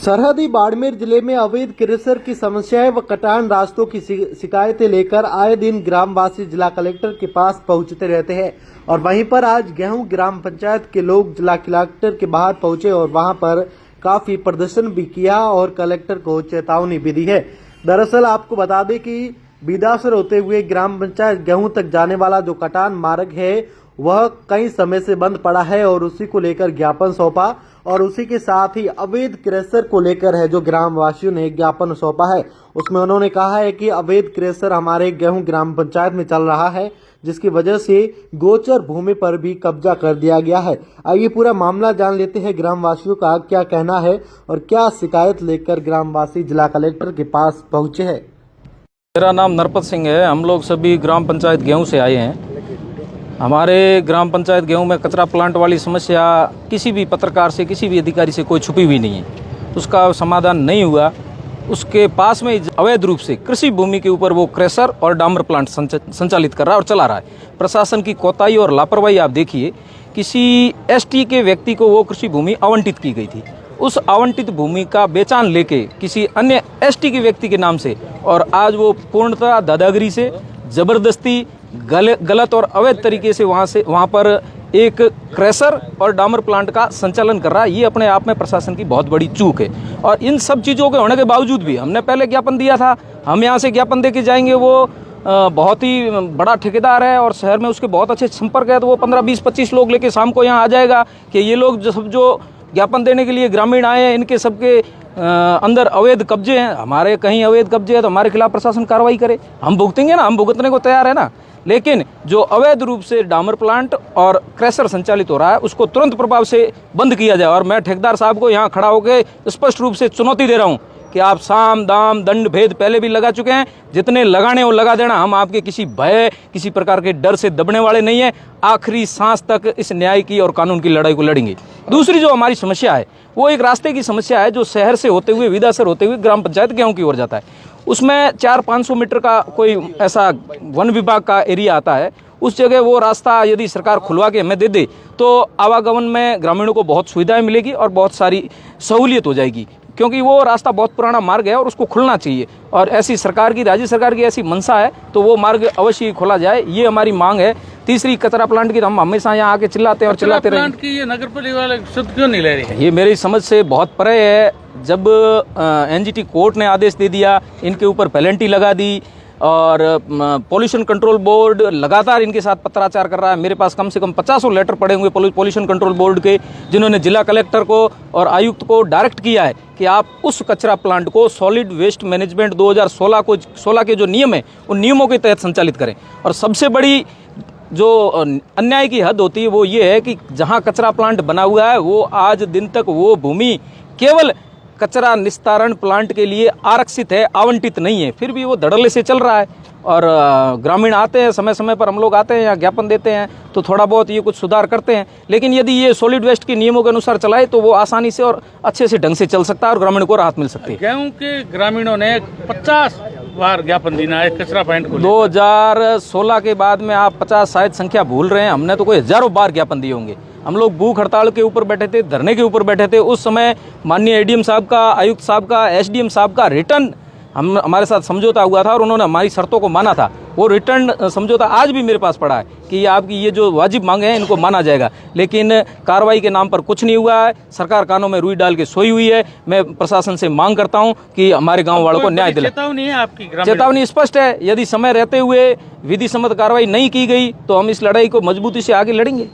सरहदी बाड़मेर जिले में अवैध क्रशर की समस्याएं व कटान रास्तों की शिकायतें लेकर आए दिन ग्रामवासी जिला कलेक्टर के पास पहुंचते रहते हैं और वहीं पर आज गेहूं ग्राम पंचायत के लोग जिला कलेक्टर के बाहर पहुंचे और वहां पर काफी प्रदर्शन भी किया और कलेक्टर को चेतावनी भी दी है। दरअसल आपको बता दें कि बिदासर होते हुए ग्राम पंचायत गेहूं तक जाने वाला जो कटान मार्ग है वह कई समय से बंद पड़ा है और उसी को लेकर ज्ञापन सौंपा और उसी के साथ ही अवैध क्रशर को लेकर है जो ग्रामवासियों ने ज्ञापन सौंपा है। उसमें उन्होंने कहा है कि अवैध क्रशर हमारे गेहूं ग्राम पंचायत में चल रहा है जिसकी वजह से गोचर भूमि पर भी कब्जा कर दिया गया है। आइए पूरा मामला जान लेते हैं ग्रामवासियों का क्या कहना है और क्या शिकायत लेकर ग्रामवासी जिला कलेक्टर के पास पहुंचे हैं। मेरा नाम नरपत सिंह है। हम लोग सभी ग्राम पंचायत गेहूं से आए हैं। हमारे ग्राम पंचायत गेहूं में कचरा प्लांट वाली समस्या किसी भी पत्रकार से किसी भी अधिकारी से कोई छुपी हुई नहीं है, उसका समाधान नहीं हुआ। उसके पास में अवैध रूप से कृषि भूमि के ऊपर वो क्रशर और डामर प्लांट संचालित कर रहा है और चला रहा है। प्रशासन की कोताही और लापरवाही आप देखिए। किसी एसटी के व्यक्ति को वो कृषि भूमि आवंटित की गई थी, उस आवंटित भूमि का बेचान लेके किसी अन्य एसटी के व्यक्ति के नाम से, और आज वो पूर्णतः दादागिरी से जबरदस्ती गलत और अवैध तरीके से वहाँ पर एक क्रशर और डामर प्लांट का संचालन कर रहा है। ये अपने आप में प्रशासन की बहुत बड़ी चूक है। और इन सब चीज़ों के होने के बावजूद भी हमने पहले ज्ञापन दिया था, हम यहाँ से ज्ञापन दे के जाएंगे। वो बहुत ही बड़ा ठेकेदार है और शहर में उसके बहुत अच्छे संपर्क है, तो वो 15, 20, 25 लोग लेके शाम को यहाँ आ जाएगा कि ये लोग जो ज्ञापन देने के लिए ग्रामीण आए हैं, इनके सबके अंदर अवैध कब्जे हैं। हमारे कहीं अवैध कब्जे हैं तो हमारे खिलाफ प्रशासन कार्रवाई करे, हम भुगतेंगे ना, हम भुगतने को तैयार है ना। लेकिन जो अवैध रूप से डामर प्लांट और क्रशर संचालित हो रहा है उसको तुरंत प्रभाव से बंद किया जाए। और मैं ठेकेदार साहब को यहाँ खड़ा होकर स्पष्ट रूप से चुनौती दे रहा हूँ कि आप साम दाम दंड भेद पहले भी लगा चुके हैं, जितने लगाने वो लगा देना। हम आपके किसी भय किसी प्रकार के डर से दबने वाले नहीं हैं। आखिरी सांस तक इस न्याय की और कानून की लड़ाई को लड़ेंगे। दूसरी जो हमारी समस्या है वो एक रास्ते की समस्या है जो शहर से होते हुए विदासर होते हुए ग्राम पंचायत गेहूं की ओर जाता है। उसमें 400-500 मीटर का कोई ऐसा वन विभाग का एरिया आता है। उस जगह वो रास्ता यदि सरकार खुलवा के हमें दे दे तो आवागमन में ग्रामीणों को बहुत सुविधाएं मिलेगी और बहुत सारी सहूलियत हो जाएगी, क्योंकि वो रास्ता बहुत पुराना मार्ग है और उसको खुलना चाहिए। और ऐसी सरकार की, राज्य सरकार की ऐसी मंशा है तो वो मार्ग अवश्य खोला जाए, ये हमारी मांग है। तीसरी, कचरा प्लांट की तो हम हमेशा यहाँ आके चिल्लाते हैं और चिल्लाते रहे। प्लांट की ये नगर पालिका वाले शुद्ध क्यों नहीं ले रहे? ये मेरी समझ से बहुत परे है। जब एनजीटी कोर्ट ने आदेश दे दिया, इनके ऊपर पेनल्टी लगा दी और पोल्यूशन कंट्रोल बोर्ड लगातार इनके साथ पत्राचार कर रहा है। मेरे पास कम से कम 50 लेटर पड़े हुए पोल्यूशन कंट्रोल बोर्ड के, जिन्होंने जिला कलेक्टर को और आयुक्त को डायरेक्ट किया है कि आप उस कचरा प्लांट को सॉलिड वेस्ट मैनेजमेंट 2016 के जो नियम है उन नियमों के तहत संचालित करें। और सबसे बड़ी जो अन्याय की हद होती है वो ये है कि जहाँ कचरा प्लांट बना हुआ है वो आज दिन तक वो भूमि केवल कचरा निस्तारण प्लांट के लिए आरक्षित है, आवंटित नहीं है, फिर भी वो धड़ल्ले से चल रहा है। और ग्रामीण आते हैं, समय समय पर हम लोग आते हैं या ज्ञापन देते हैं तो थोड़ा बहुत ये कुछ सुधार करते हैं। लेकिन यदि ये सॉलिड वेस्ट के नियमों के अनुसार चलाए तो वो आसानी से और अच्छे से ढंग से चल सकता है और ग्रामीण को राहत मिल सकती है। गेहूं के ग्रामीणों ने 50 बार ज्ञापन देना है कचरा पॉइंट को। 2016 के बाद में आप 50 शायद संख्या भूल रहे हैं, हमने तो कोई हजारों बार ज्ञापन दिए होंगे। हम लोग भूख हड़ताल के ऊपर बैठे थे, धरने के ऊपर बैठे थे। उस समय माननीय एडीएम साहब का, आयुक्त साहब का, एसडीएम साहब का रिटर्न हमारे साथ समझौता हुआ था और उन्होंने हमारी शर्तों को माना था। वो रिटर्न समझौता आज भी मेरे पास पड़ा है कि आपकी ये जो वाजिब मांगे हैं इनको माना जाएगा। लेकिन कार्रवाई के नाम पर कुछ नहीं हुआ है। सरकार कानों में रुई डाल के सोई हुई है। मैं प्रशासन से मांग करता हूं कि हमारे गांव वालों को न्याय दिलाए। चेतावनी है आपकी? चेतावनी स्पष्ट है, यदि समय रहते हुए विधि सम्मत कार्रवाई नहीं की गई तो हम इस लड़ाई को मजबूती से आगे लड़ेंगे।